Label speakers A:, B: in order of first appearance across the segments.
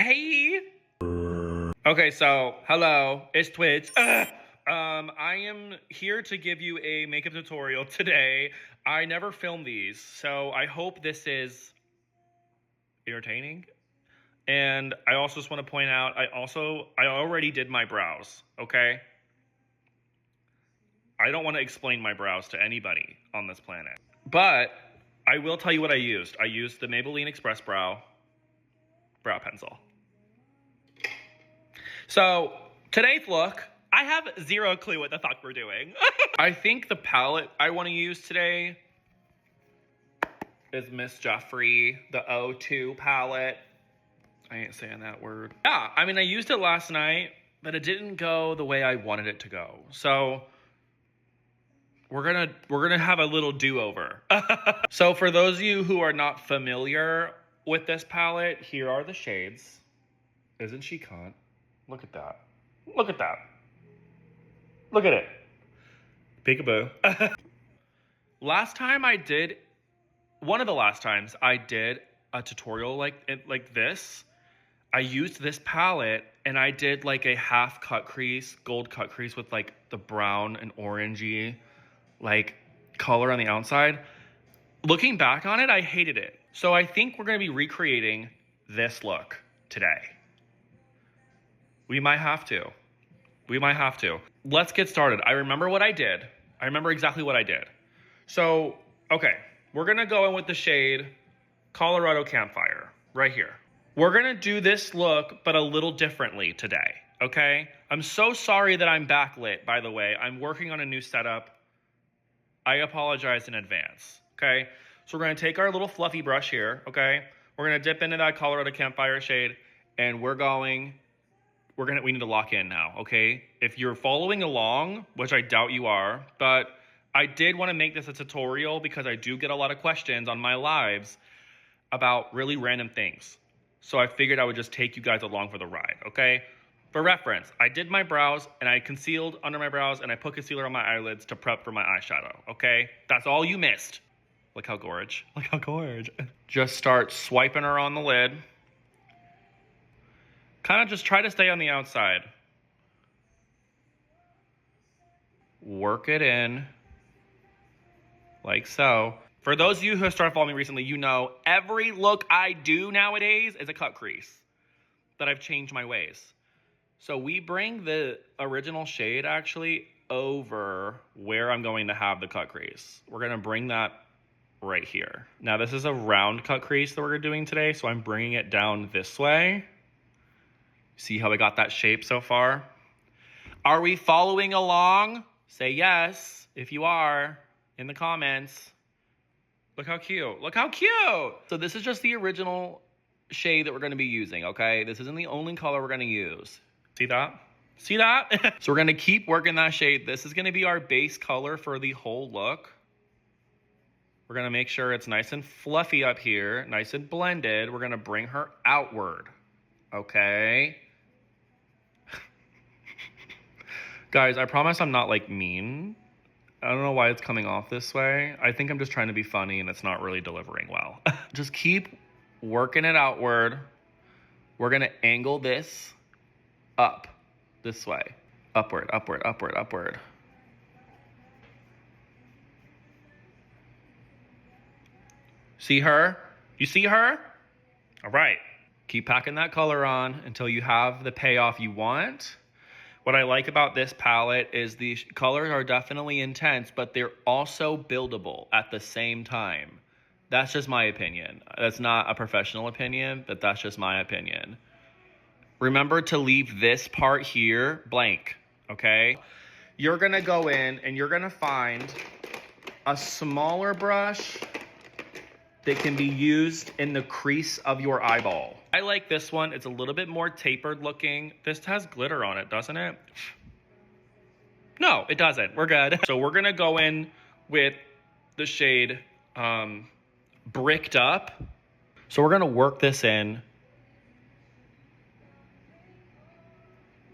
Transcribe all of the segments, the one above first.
A: Hey. Okay, so hello, it's Twitch. I am here to give you a makeup tutorial today. I never film these, so I hope this is entertaining. And I also just want to point out, I already did my brows, okay? I don't want to explain my brows to anybody on this planet. But I will tell you what I used. I used the Maybelline Express Brow Pencil. So, today's look, I have zero clue what the fuck we're doing. I think the palette I want to use today is Miss Jeffree, the O2 palette. I ain't saying that word. Yeah, I mean, I used it last night, but it didn't go the way I wanted it to go. So, we're gonna have a little do-over. So, for those of you who are not familiar with this palette, here are the shades. Isn't she cunt? Look at that. Look at that. Look at it. Peekaboo. One of the last times I did a tutorial like this, I used this palette and I did like a half cut crease, gold cut crease with like the brown and orangey like color on the outside. Looking back on it, I hated it. So I think we're gonna be recreating this look today. We might have to. Let's get started. I remember what I did. I remember exactly what I did. So, okay, we're gonna go in with the shade Colorado Campfire right here. We're gonna do this look, but a little differently today, okay? I'm so sorry that I'm backlit, by the way. I'm working on a new setup. I apologize in advance, okay? So we're gonna take our little fluffy brush here, okay? We're gonna dip into that Colorado Campfire shade, and we need to lock in now, okay? If you're following along, which I doubt you are, but I did want to make this a tutorial because I do get a lot of questions on my lives about really random things. So I figured I would just take you guys along for the ride, okay? For reference, I did my brows and I concealed under my brows and I put concealer on my eyelids to prep for my eyeshadow, okay? That's all you missed. Look how gorge. Look how gorge. Just start swiping her on the lid. Kind of just try to stay on the outside. Work it in, like so. For those of you who have started following me recently, you know every look I do nowadays is a cut crease. That I've changed my ways. So we bring the original shade actually over where I'm going to have the cut crease. We're going to bring that right here. Now this is a round cut crease that we're doing today, so I'm bringing it down this way. See how I got that shape so far? Are we following along? Say yes if you are in the comments. Look how cute. Look how cute. So this is just the original shade that we're going to be using, okay? This isn't the only color we're going to use. See that? See that? So we're going to keep working that shade. This is going to be our base color for the whole look. We're going to make sure it's nice and fluffy up here, nice and blended. We're going to bring her outward, okay? Guys, I promise I'm not like mean. I don't know why it's coming off this way. I think I'm just trying to be funny and it's not really delivering well. Just keep working it outward. We're gonna angle this up this way. Upward, upward, upward, upward. See her? You see her? All right. Keep packing that color on until you have the payoff you want. What I like about this palette is the colors are definitely intense, but they're also buildable at the same time. That's just my opinion. That's not a professional opinion, but that's just my opinion. Remember to leave this part here blank, okay? You're gonna go in and you're gonna find a smaller brush that can be used in the crease of your eyeball. I like this one. It's a little bit more tapered looking. This has glitter on it, doesn't it? No, it doesn't. We're good. So we're gonna go in with the shade Bricked Up. So we're gonna work this in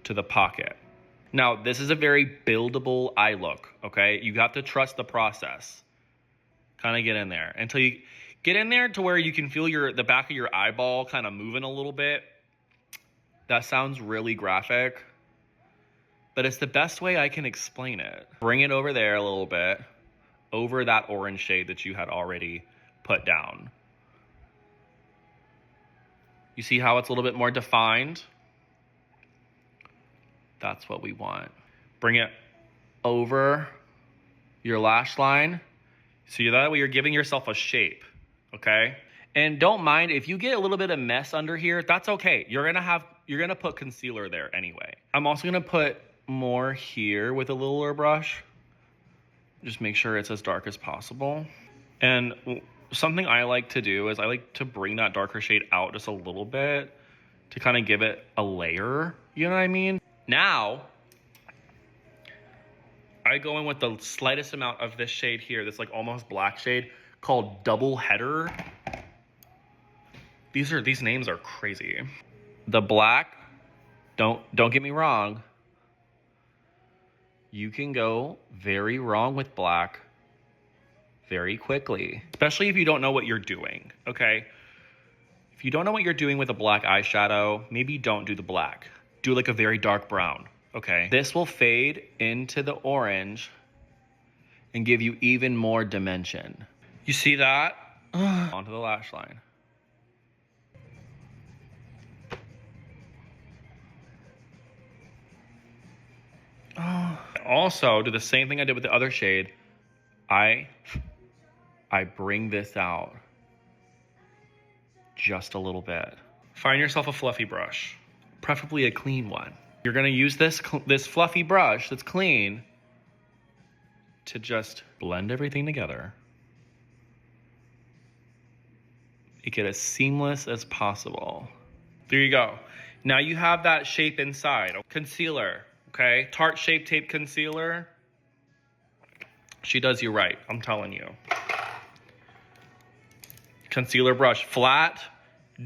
A: to the pocket. Now, this is a very buildable eye look, okay? You have to trust the process. Kind of get in there until you get in there to where you can feel the back of your eyeball kind of moving a little bit. That sounds really graphic, but it's the best way I can explain it. Bring it over there a little bit, over that orange shade that you had already put down. You see how it's a little bit more defined? That's what we want. Bring it over your lash line. So that way you're giving yourself a shape, okay? And don't mind if you get a little bit of mess under here, that's okay. You're gonna put concealer there anyway. I'm also gonna put more here with a littler brush. Just make sure it's as dark as possible. And something I like to do is I like to bring that darker shade out just a little bit to kind of give it a layer, you know what I mean? Now, I go in with the slightest amount of this shade here, this like almost black shade called Double Header. These names are crazy. The black, don't get me wrong. You can go very wrong with black very quickly, especially if you don't know what you're doing, okay? If you don't know what you're doing with a black eyeshadow, maybe don't do the black. Do like a very dark brown, okay? This will fade into the orange and give you even more dimension. You see that? Onto the lash line. Also, do the same thing I did with the other shade. I bring this out just a little bit. Find yourself a fluffy brush, preferably a clean one. You're gonna use this fluffy brush that's clean to just blend everything together. Make it as seamless as possible. There you go. Now you have that shape inside. Concealer, okay? Tarte Shape Tape Concealer. She does you right, I'm telling you. Concealer brush, flat,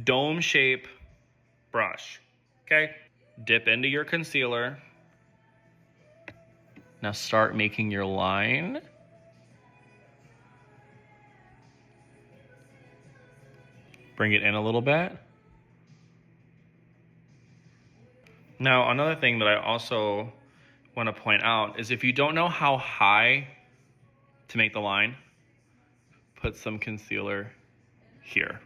A: dome shape brush, okay? Dip into your concealer. Now start making your line. Bring it in a little bit. Now, another thing that I also want to point out is if you don't know how high to make the line, put some concealer here.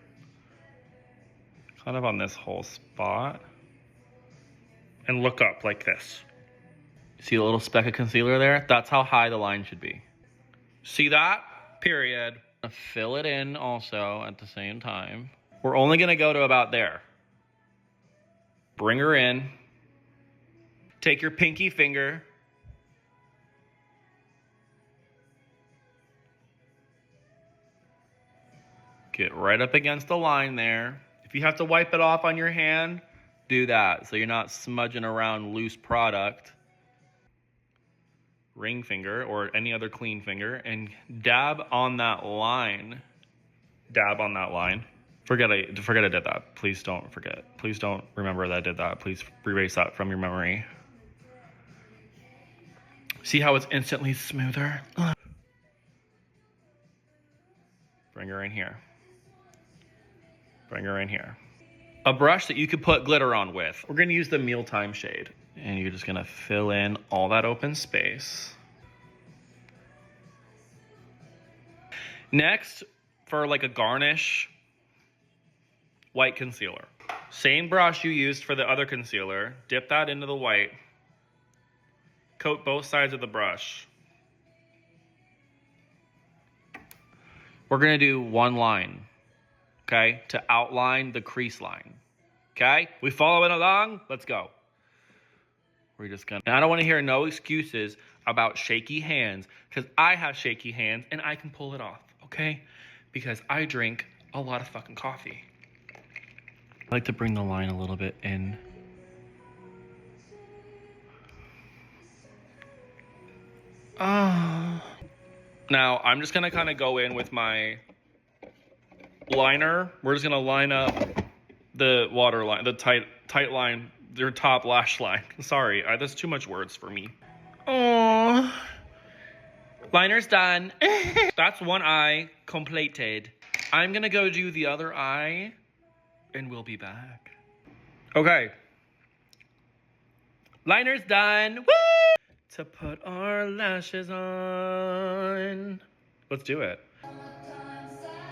A: Kind of on this whole spot. And look up like this. See a little speck of concealer there? That's how high the line should be. See that? Period. Fill it in also at the same time. We're only gonna go to about there. Bring her in. Take your pinky finger. Get right up against the line there. If you have to wipe it off on your hand, do that so you're not smudging around loose product. Ring finger or any other clean finger and dab on that line. Dab on that line. Forget I did that. Please don't forget. Please don't remember that I did that. Please erase that from your memory. See how it's instantly smoother? Bring her in here. Bring her in here. A brush that you could put glitter on with. We're gonna use the Mealtime shade. And you're just gonna fill in all that open space. Next, for like a garnish, white concealer. Same brush you used for the other concealer. Dip that into the white. Coat both sides of the brush. We're gonna do one line, okay? To outline the crease line, okay? We following along? Let's go. We're just gonna, and I don't wanna hear no excuses about shaky hands, because I have shaky hands and I can pull it off, okay? Because I drink a lot of fucking coffee. I like to bring the line a little bit in. Now, I'm just gonna kind of go in with my liner. We're just gonna line up the water line, the tight line, your top lash line. Sorry, that's too much words for me. Oh, liner's done. That's one eye completed. I'm gonna go do the other eye and we'll be back. Okay, Liner's done. Woo! To put our lashes on. Let's do it.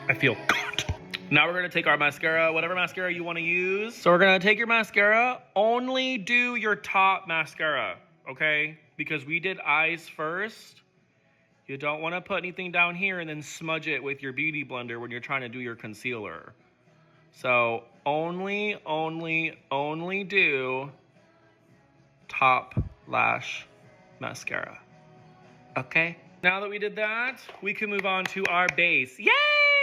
A: I feel good. Now we're gonna take our mascara, whatever mascara you wanna use. So we're gonna take your mascara, only do your top mascara, okay? Because we did eyes first. You don't wanna put anything down here and then smudge it with your beauty blender when you're trying to do your concealer. So only do top lash mascara, okay? Now that we did that, we can move on to our base. Yay!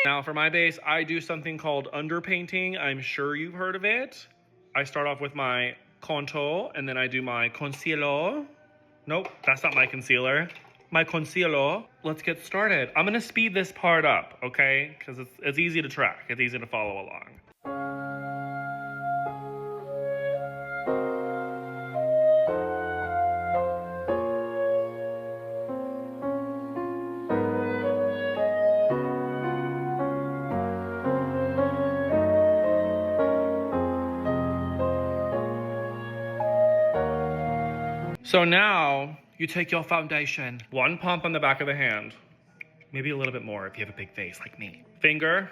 A: Now for my base, I do something called underpainting. I'm sure you've heard of it. I start off with my contour and then I do my concealer. Nope, that's not my concealer. My concealer. Let's get started. I'm gonna speed this part up, okay? Because it's easy to track. It's easy to follow along. So now you take your foundation, one pump on the back of the hand, maybe a little bit more if you have a big face like me. Finger,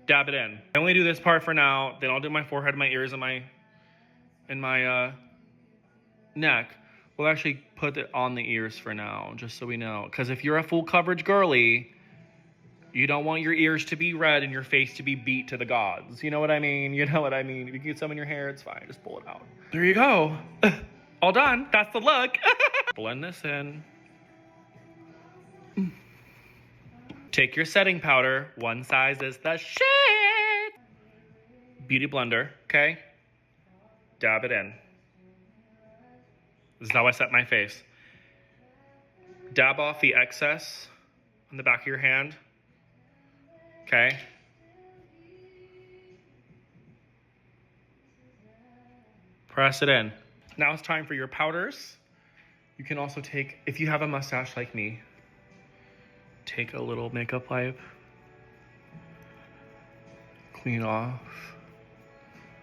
A: dab it in. I only do this part for now, then I'll do my forehead, my ears, and my neck. We'll actually put it on the ears for now, just so we know. Because if you're a full coverage girly, you don't want your ears to be red and your face to be beat to the gods. You know what I mean? You know what I mean. If you get some in your hair, it's fine. Just pull it out. There you go. All done. That's the look. Blend this in. Take your setting powder. One size is the shit. Beauty blender, okay? Dab it in. This is how I set my face. Dab off the excess on the back of your hand. Okay? Press it in. Now it's time for your powders. You can also take, if you have a mustache like me, take a little makeup wipe, clean off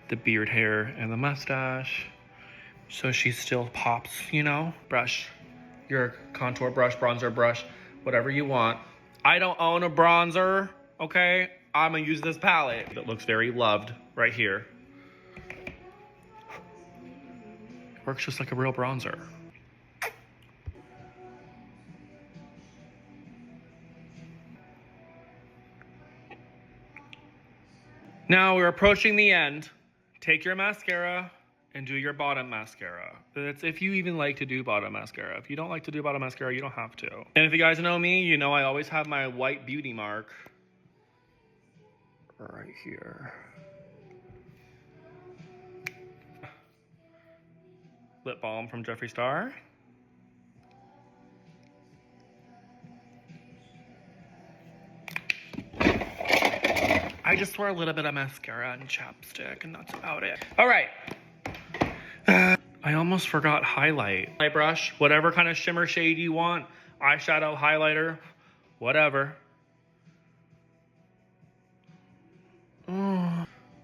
A: the beard hair and the mustache so she still pops, you know? Brush your contour brush, bronzer brush, whatever you want. I don't own a bronzer, okay? I'm gonna use this palette that looks very loved right here. Works just like a real bronzer. Now we're approaching the end. Take your mascara and do your bottom mascara. That's if you even like to do bottom mascara. If you don't like to do bottom mascara, you don't have to. And if you guys know me, you know I always have my white beauty mark right here. Lip balm from Jeffree Star. I just wear a little bit of mascara and chapstick, and that's about it. All right. I almost forgot highlight. Eye brush, whatever kind of shimmer shade you want. Eyeshadow, highlighter, whatever.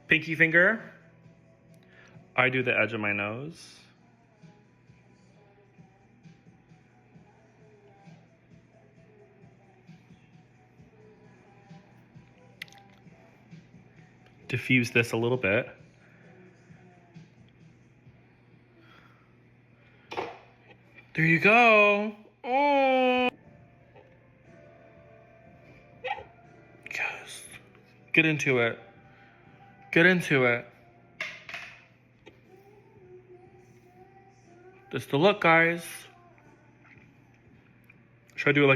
A: Pinky finger. I do the edge of my nose. Diffuse this a little bit. There you go. Oh. Yes. Get into it. Get into it. This is the look, guys. Should I do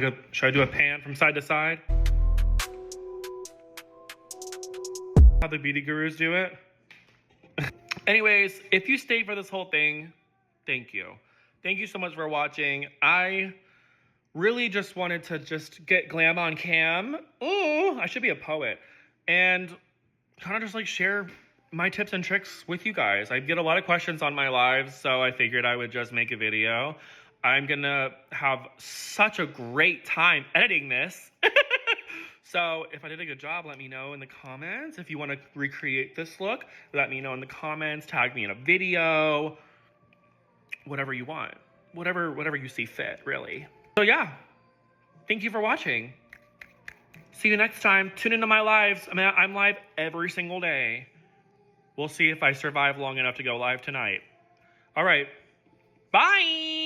A: a pan from side to side? How the beauty gurus do it. Anyways, if you stayed for this whole thing, thank you. Thank you so much for watching. I really just wanted to get glam on cam. Ooh, I should be a poet. And kind of just like share my tips and tricks with you guys. I get a lot of questions on my lives, so I figured I would just make a video. I'm gonna have such a great time editing this. So if I did a good job, let me know in the comments. If you want to recreate this look, let me know in the comments. Tag me in a video. whatever you want. Whatever you see fit, really. So yeah, thank you for watching. See you next time. Tune into my lives. I mean, I'm live every single day. We'll see if I survive long enough to go live tonight. All right. Bye.